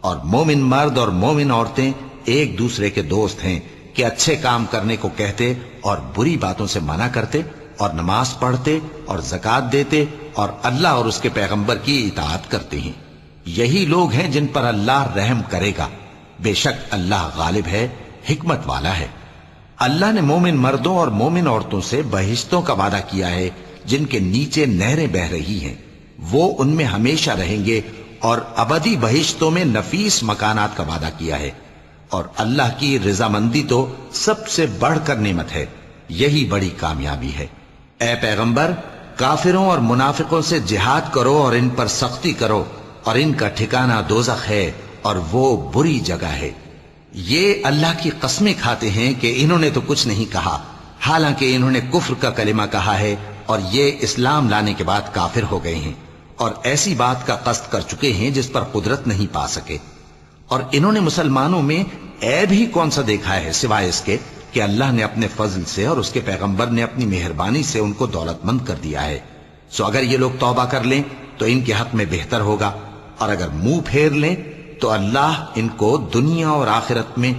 اور مومن مرد اور مومن عورتیں ایک دوسرے کے دوست ہیں کہ اچھے کام کرنے کو کہتے اور بری باتوں سے منع کرتے اور نماز پڑھتے اور زکوٰۃ دیتے اور اللہ اور اس کے پیغمبر کی اطاعت کرتے ہیں۔ یہی لوگ ہیں جن پر اللہ رحم کرے گا، بے شک اللہ غالب ہے، حکمت والا ہے۔ اللہ نے مومن مردوں اور مومن عورتوں سے بہشتوں کا وعدہ کیا ہے جن کے نیچے نہریں بہ رہی ہیں، وہ ان میں ہمیشہ رہیں گے، اور ابدی بہشتوں میں نفیس مکانات کا وعدہ کیا ہے۔ اور اللہ کی رضامندی تو سب سے بڑھ کر نعمت ہے، یہی بڑی کامیابی ہے۔ اے پیغمبر، کافروں اور منافقوں سے جہاد کرو اور ان پر سختی کرو، اور ان کا ٹھکانہ دوزخ ہے اور وہ بری جگہ ہے۔ یہ اللہ کی قسمیں کھاتے ہیں کہ انہوں نے تو کچھ نہیں کہا، حالانکہ انہوں نے کفر کا کلمہ کہا ہے اور یہ اسلام لانے کے بعد کافر ہو گئے ہیں، اور ایسی بات کا قصد کر چکے ہیں جس پر قدرت نہیں پا سکے۔ اور انہوں نے مسلمانوں میں عیب ہی کون سا دیکھا ہے سوائے اس کے کہ اللہ نے اپنے فضل سے اور اس کے پیغمبر نے اپنی مہربانی سے ان کو دولت مند کر دیا ہے۔ سو اگر یہ لوگ توبہ کر لیں تو ان کے حق میں بہتر ہوگا، اور اگر منہ پھیر لیں تو اللہ ان کو دنیا اور آخرت میں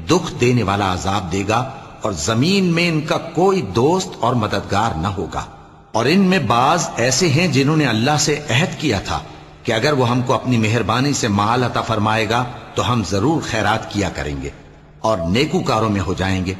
دکھ دینے والا عذاب دے گا، اور زمین میں ان کا کوئی دوست اور مددگار نہ ہوگا۔ اور ان میں بعض ایسے ہیں جنہوں نے اللہ سے عہد کیا تھا کہ اگر وہ ہم کو اپنی مہربانی سے مال عطا فرمائے گا تو ہم ضرور خیرات کیا کریں گے اور نیکوکاروں میں ہو جائیں گے۔